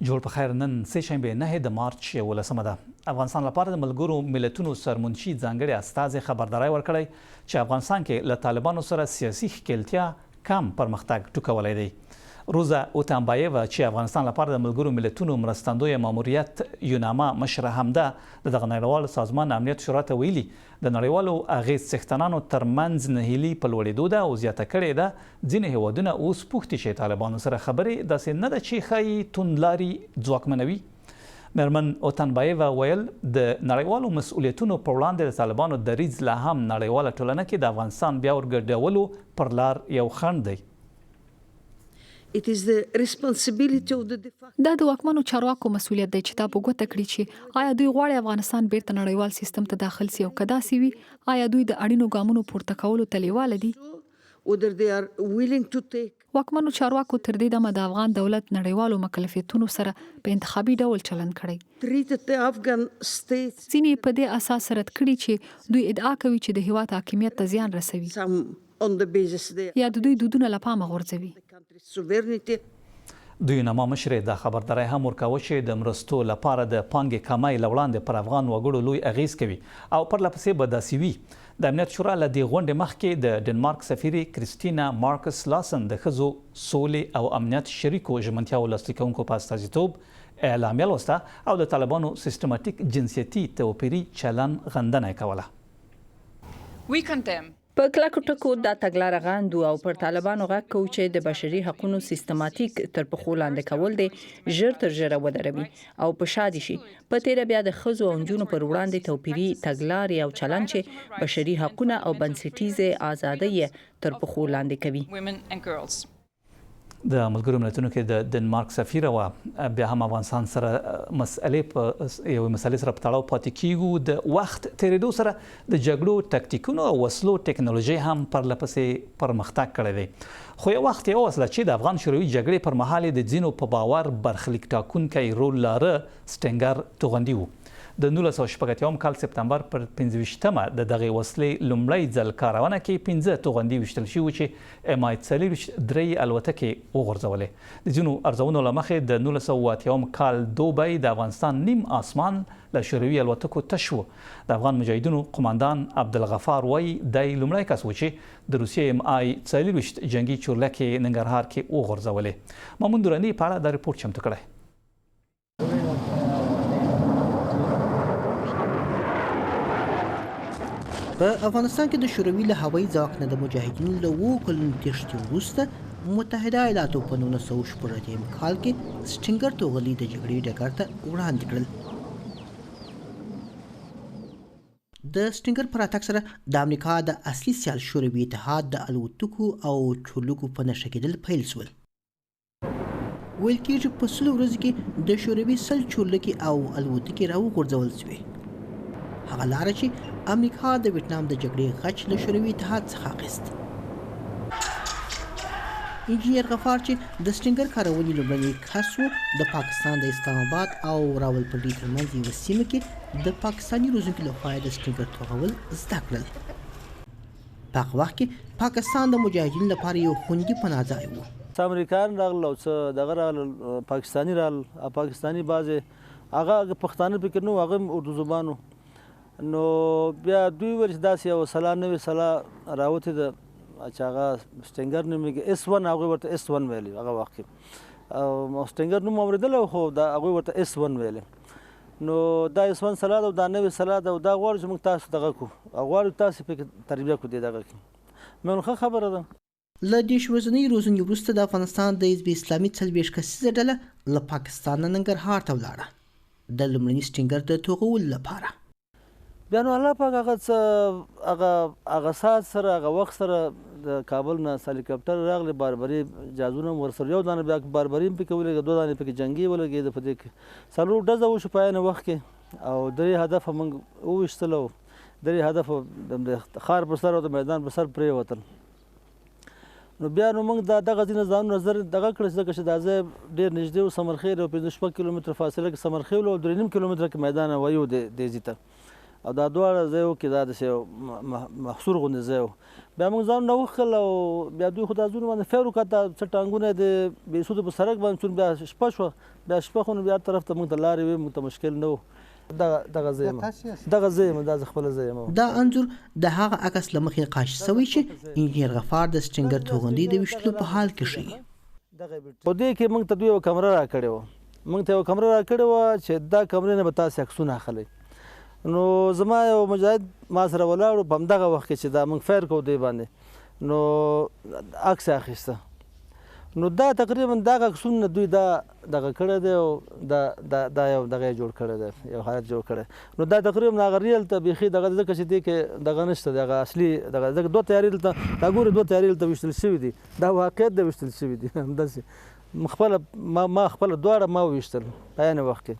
جوړ په خیر نن سه شنبه 9 د مارچ 11 ده. افغانستان لپاره د ملګرو ملتونو سرمنشي ځانګړي استازي خبرداري ورکړی چې افغانستان کې له طالبانو سره سیاسي ښکېلتیا کم پرمختګ ټوکولی دی. روزا اوتانبایeva چې افغانستان لپاره د ملګرو ملتونو مرستندوی ماموریت یوناما مشره هم ده د دغه نړیوال سازمان امنیت شورا ته ویلي د نړیوالو اغیز څښتنانو ترمنځ نهیلي په لوړېدو ده او زیاته کړې ده ځینې هیوادونه اوس پوښتي چې طالبانو سره خبرې داسې نه ده چې ښایي توندلاري ځواکمنوي. مېرمن اوتانبایeva ویل د نړیوالو مسؤلیتونو په وړاندې د طالبانو دریځ لا هم نړیواله ټولنه کې د افغانستان بیا ورګډولو پر لار یو خنډ دی. دا د واکمنو چارواکو مسؤلیت دی چې دا په ګوته کړي چې آیا دوی غواړي افغانستان بیرته نړیوال سیستم ته داخل سي او کدا سي وي آیا دوی د اړینو ګامونو پورته کولو ته لیواله دي. واکمنو چارواکو تر دې دمه د افغان دولت نړیوالو مکلفیتونو سره په انتخابي ډول چلند کړی. ځینې په دې اساس رد کړي چې دوی ادعا کوي چې د هیواد حاکمیت ته زیان رسوي یا د دوی دودونه له پامه غورځوي. د یوناما مشرې دا خبرداری هم ورکاوه چې د مرستو لپاره د پانګې کمای له وړاندې پر افغان وګړو لوی اغیز کوي او پرله پسې به داسې وي. د امنیت شورا له دې غونډې مخکې د ډنمارک سفیرې کریستینا مارکس لاسن د ښځو سولې او امنیت شریکو ژمنتیاو لاسلیک کوونکو په استازیتوب اعلامیه لوسته او د طالبانو سیستماتیک جنسیتي توپیري چلن غندنه یې کوله. په کلکو ټکو دا تګلاره غندو او پر طالبانو غږ کوي چې د بشري حقوقو سیستماتیک تر پخو لاندې کول دي ژر تر ژره ودروي او په شادي شي. په تیر بیا د ښځو او نجونو پر وړاندې توپیري تګلارې او چلن چې بشري حقوقو او بنسټیزه ازادي تر پخو لاندې کوي. د ملګرو ملتونو کې د ډنمارک سفیر او بیا هم افغانستان سره مسلې سره په تړاو پاتې کیږو. د وخت تیریدو سره د جګړو تکتیکونو او وسلو ټکنالوژي هم پرله پسې پرمختګ کړی دی. خو یو وخت یو وسله چې د افغان شوروي جګړې پر مهال د ځینو په باور برخلیک ټاکونکی رول لاره سټینګر توغندي وو. د 1980 کال سپتمبر پر 25مه د دغه وسلې لومړی ځل کارونه کې 15 توغندي وشتل شوي چې MI-43 درې الوتکې وغورځولې. د ځینو ارزونو له مخې د 1980 کال دوبی د افغانستان نیم آسمان له شوروي الوتکو تش و. د افغان مجاهدینو قماندان عبدالغفار وایي دی لومړی کس و چې د روسیې MI-43 جنگي چورلکې ننګرهار کې وغورځولې. مامون دراني په اړه دا ریپورت چمتو کړی. په افغانستان کې د شوروي له هوایي ځواک نه د مجاهدینو له 2 کلونو تېښتې وروسته متحده ایالاتو په 1980 کال کې سټینګر توغندي د جګړې ډګر ته وړاندې کړل. د سټینګر پر راتګ سره د امریکا د اصلي سیال شوروي اتحاد د الوتکو او چورلکو په نښه کېدل پیل شول. ویل کېږي په 100 ورځو کې د شوروي 100 چورلکې او الوتکې راوغورځول شوې. هغه لاره چې امریکا د ویتنام د جګړې غچ له شوروي اتحاد څخه اخیست. انجینیر غفار چې د سټینګر کارونې لومړنی کس و د پاکستان د اسلام آباد او راولپنډي ترمنځ یوه سیمه کې د پاکستاني روزونکو لخوا د سټینګر توغول زده کړل. په هغه وخت کې پاکستان د مجاهدینو لپاره یو خوندي پناه ځای و. امریکایان راغلل او څه دغه راغلل پاکستاني راغلل پاکستاني بعضې هغه پښتانه پکې نه و هغه اردو زبانو نو بیا دوی ویل چې داسې یو سلا نوې سلا راوتې ده چې هغه سټینګر نومېږي S1 هغوی ورته S1 ویلي هغه وخت کې او سټینګر نوم اورېدلی خو دا هغوی ورته S1 ویلي. نو دا S1 سلا ده او دا نوې سلا ده او دا غواړو چې موږ تاسو دغه کړو او غواړو تاسې پکې تربیه کړو دې دغه کې. مې ښه خبره ده. له دېرش ورځنۍ روزنې وروسته د افغانستان د حزب اسلامي 40 کسیزه ډله له پاکستان نه ننګرهار ته ولاړه د لومړني سټینګر د توغولو لپاره. بیا نو الله پاک هغه ساعت سره هغه وخت سره د کابل نه هلیکاپټر راغلی باربري جهازونه هم ورسره یو دانه بیا باربري هم پکې ولګېده 2 دانې پکې جنګي ولګېده په دې کې 4 ډزه وشو په عین وخت کې او 3 هدف موږ وویشتل او 3 هدف د ښار پر سر او د میدان پر سر پرېوتل. نو بیا نو موږ دغه ځینې ځانونه زر دغه کړه ځکه چې دا ځای ډېر نږدې و سمرخیل او 15 کیلومتره فاصله کې سمرخیل او 3.5 کیلومتره کې میدان وایو دې ځای ته او دا دواړه ځای کې دا داسې محصور غوندې ځای و. بیا موږ ځانونه وکښل او بیا دوی خو دا ځونه باندې فیر وکړه، څه ټانګونه د بېسودو په سړک باندې چون بیا شپه شوه، بیا شپه خو نو بیا هر طرف ته موږ ته لارې وې، موږ ته مشکل نه و. دغه ځای یم دا زه خپله ځای یم. دا انځور د هغه عکس له مخې قاش شوی چې انجینر غفار د سټینګر توغندي د ویشتلو په حال کې ښیي. په دې کې موږ ته دوی یوه کمره راکړې وه، موږ ته یوه کمره راکړې وه چې دا کمرې نه به تاسې عکسونه اخلئ. نو زما یو مجاهد ما سره ولاړ و په همدغه وخت کې چې دا موږ فیر کوو دوی باندې، نو عکس یې اخیسته. نو دا تقریبا دغه عکسونه دوی دغه کړی دی او دا یو دغه جوړ کړی دی، یو حالت جوړ کړی. نو دا تقریبا هغه ریل ته بیخي دغه ځکه چې دې کې دغه نشته دی، هغه اصلي دغه ځکه دوه تیارې دلته دا ګورې دوه تیارې دلته ویشتل شوي دي، دا واقعیت دی ویشتل شوي دي همداسې. ما خپله دواړه ما وویشتل په عین وخت کې.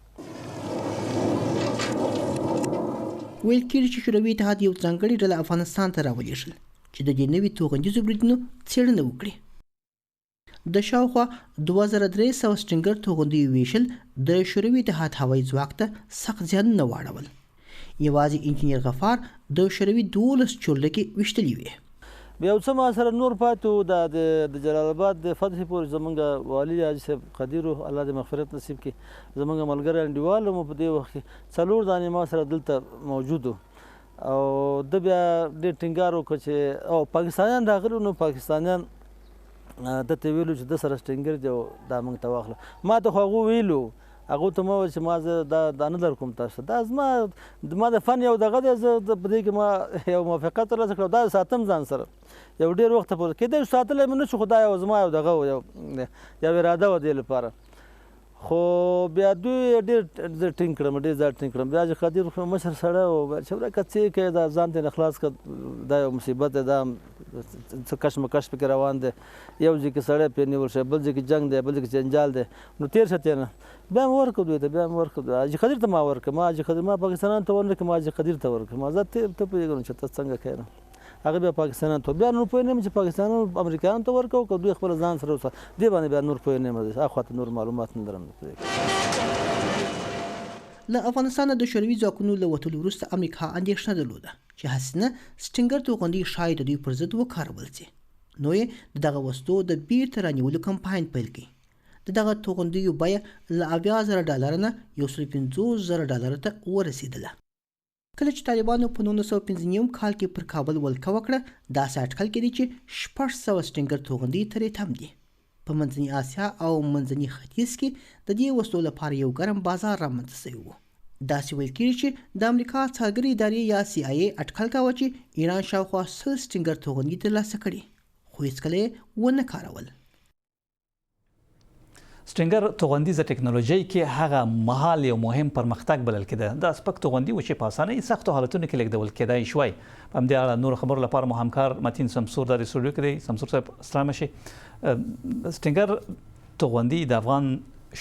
ویل کېږي چې شوروي اتحاد یو ځانګړې ډله افغانستان ته راولېږل چې د دې نوي توغندیزو بریدونو څېړنه وکړي. د شاوخوا 2300 سټینګر توغندیو ویشل د شوروي اتحاد هوایي ځواک ته سخت زیانونه واړول. یوازې انجینر غفار د شوروي 12 چورلکې ویشتلې وې. بیا یو څه ما سره نور پاتې و، د جلال آباد د فتحې پورې زمونږ والي حاجي صاحب قدیر الله دې مغفرت نصیب کړي، زمونږ ملګری انډیوال مو په دې وخت کې 4 دانې ما سره دلته موجود و. او ده بیا ډېر ټینګار وکړ چې او پاکستانیان راغلي نو پاکستانیان ده ته ویلو چې ده سره سټینګر دی او دا موږ ته واخله. ما ته خو هغو ویلو، هغو ته ما ویل چې ما زه دا نه درکوم تاسو ته، دا ما د فن یو دغه دی، زه په دې کې ما یو موافقت ترلاسه کړه، دا ساتم ځان سره یو ډېر وخت پورې کېدای شو ساتلی مې نه شو، خو دا یو زما یو دغه و، یو اراده وه دې لپاره. خو بیا دوی ډېر زه ټینګ کړم، ډېر زیات ټینګ کړم. بیا حاجي قدیر خو مشر سړی و، چې ورکه څه یې کوې دا ځان ته یې خلاص کړه، دا یو مصیبت دی، دا څه کشمکش پکې روان دی، یو ځای کې سړی پرې نیول شوی، بل ځای کې جنګ دی، بل ځای کې جنجال دی. نو تېر شه تېر نه بیا مې ورکړه دوی ته، بیا مې ورکړه حاجي قدیر ته ما ورکړه، ما حاجي قدیر ما پاکستانیانو ته ورنه کړه، ما حاجي قدیر ته ورکړه. ما زه ته پوهېږم چې ته څنګه کوې نه، هغه بیا پاکستانیانو ته بیا نور پوه نه یم چې پاکستانیانو امریکایانو ته ورکوو که دوی خپله ځان سره وسه دې باندې بیا نور پوه نه یم، هاخوا ته نور معلومات نه لرم. له افغانستانه د شوروي ځواکونو له وتلو وروسته امریکا اندېښنه درلوده چې حسینه سټینګر توغندي ښایي د دوی پر ضد وکارول شي. نو یې د دغه وسلو د بیرته رانیولو کمپاین پیل کړي. د دغه توغندیو بیه له $80,000 نه $150,000 ته ورسېدله. کله چې طالبانو په 1995 کال کې پر کابل ولکه وکړه، داسې اټکل کېدی چې 600 سټینګر توغندي ترې تم دي. په منځنۍ اسیا او منځني ختیځ کې د دې وسلو لپاره یو ګرم بازار رامنځته شوی و. داسې ویل کېږي چې د امریکا څارګرې ادارې یا CIA اټکل کاوه چې ایران شاوخوا 100 سټینګر توغندي ترلاسه کړي، خو هېڅکله یې ونه کارول. سټینګر توغندیزه ټکنالوژي کې هغه مهال یو مهم پرمختګ بلل کېده. دا سپک توغندي و چې په اسانۍ سختو حالتونو کې لیږدول کېدای شوی. په همدې اړه نور خبرو لپاره مو همکار متین سمسور د سټوډیو کې دی. سمسور صاحب سلام شي. سټینګر توغندي د افغان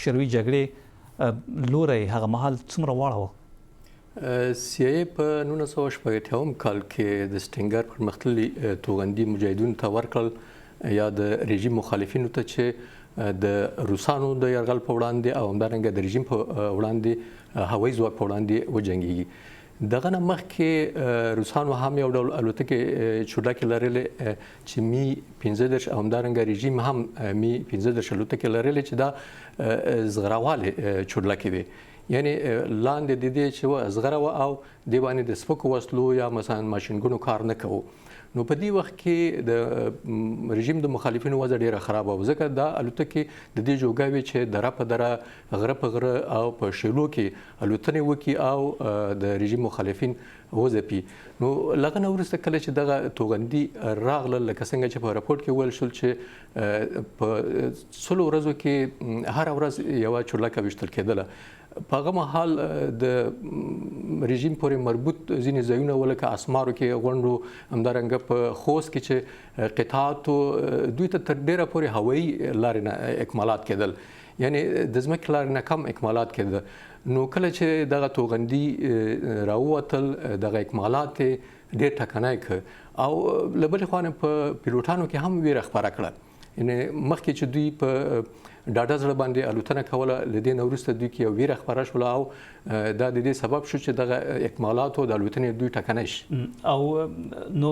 شوروي جګړې لوری هغه مهال څومره واړه؟ CIA په 1980 کال کې د سټینګر پرمختللي توغندي مجاهدینو ته ورکړل، یا د رژیم مخالفینو ته چې د روسانو د یرغل په وړاندې او همدارنګه د رژیم په وړاندې هوایي ځواک په وړاندې وجنګېږي. دغه نه مخکې روسانو هم یو ډول الوتکې چورلکې لرلې چې می 15 او همدارنګه رژیم هم می 15 الوتکې لرلې چې دا زغراوالې چورلکې وي، یعنی لاندې د دې چې زغره و او د باندې د سپکو وسلو یا مثلا ماشینګونو کار نه کوو. نو په دې وخت کې د رژیم د مخالفینو وضع ډیره خرابه و، ځکه دا الوتکې د دې جوګه وي چې دره په دره، غره په غره او په شیلو کې الوتنې وکړي او د رژیم مخالفین وځپي. نو لږ نه وروسته کله چې دغه توغندي راغله، لکه څنګه چې په راپورټ کې ویل شول چې په 100 ورځو کې هر ورځ یوه چورلکه ویشتل کېدله. په هغه مهال د رژیم پورې مربوط ځینې ځایونه ولکه اسمارو کې غونډو، همدارنګه په خوست کې چې قطعاتو دوی ته تر ډیره پورې هوایي لارې نه اکمالات کېدل، یعنی د ځمکې لارې نه کم اکمالات کېده. نو کله چې دغه توغندي راووتل، دغه اکمالات ډېر ټکنی کړ او له بلې خوا په پیلوټانو کې هم ویره خپره کړه، یعنی مخکې چې دوی په ډاډه زړه باندې الوتنه کوله لدې نه وروسته دوی کې یو ویره خپره شوله او دا د دې سبب شو چې دغه اکمالات او د الوتنې دوی ټکنی شي. او نو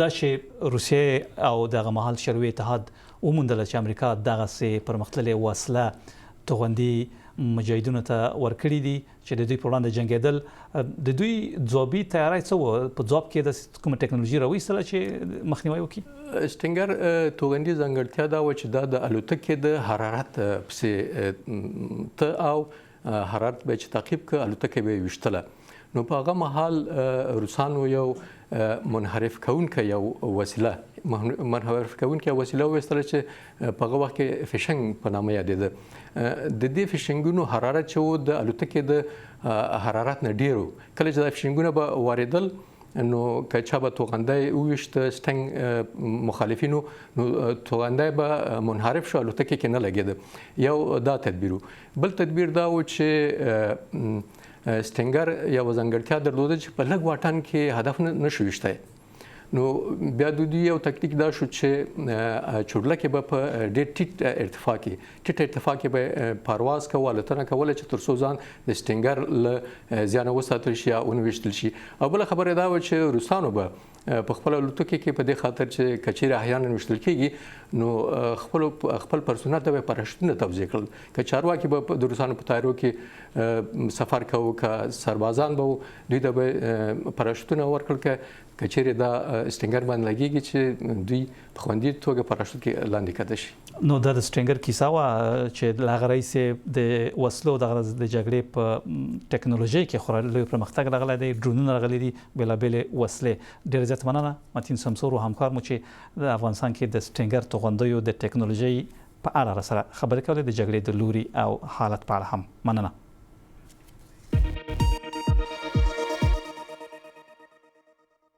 دا چې روسیې او دغه مهال شوروي اتحاد وموندله چې امریکا دغسې پرمختللې وسله توغندي مجاهدینو ته ورکړي دي چې د دوی په وړاندې جنګېدل، د دوی ځوابي تیاری څه و؟ په ځواب کې د کومه ټکنالوژي راویستله چې مخنیوی وکړي؟ سټینګر توغندي ځانګړتیا دا و چې دا د الوتکې د حرارت پسې ته او حرارت به چې تعقیب کړه الوتکې به یې ویشتله. نو په هغه مهال روسانو یو منحرف کوونکی یو وسیله ویستله چې په هغه وخت کې فیشنګ په نامه یادېده. د دې فیشنګونو حرارت چې و د الوتکې د حرارت نه ډېر و. کله چې دا فیشنګونه به واردل نو که چا به توغندی وویشته سټنګ مخالفینو نو توغندی به منحرف شو، الوتکې کې نه لګېده. یو دا تدبیر و. بل تدبیر دا و چې سټینګر یو ځانګړتیا درلوده چې په لږ واټن کې هدف نه شو ویشتی. نو بیا د دوی یو تکتیک دا شو چې چورلکې به په ډېر ټیټ ارتفاع کې به پرواز کوه، الوتنه کوله چې تر څو ځان د سټینګر له زیانه وساتل شي یا ونه ویشتل شي. او بله خبره دا وه چې روسانو به په خپل الوتکې کې په دې خاطر چې کچېرې احیانا ویشتل کېږي نو خپل پرسونل ته به پراشوټونه توزیع کړل. که چارواکي به د روسانو په طیارو کې سفر کوو، که سربازان به دوی ته به پراشوټونه ورکړل که کچېرې دا سټینګر باندې لګېږي چې دوی په خوندي توګه پراشوټ کې لاندې کته شي. نو دا د سټینګر کیسه وه چې له هغه راهیسې د وسلو د جګړې په ټکنالوژۍ کې خورا لوی پرمختګ راغلی دی، ډرونونه راغلي دي، بېلابېلې وسلې. ډېره زیاته مننه متین سمسور و همکار مو چې د افغانستان کې د سټینګر توغندیو د ټکنالوژۍ په اړه راسره خبرې کولې، د جګړې د لوري او حالت په اړه هم. مننه.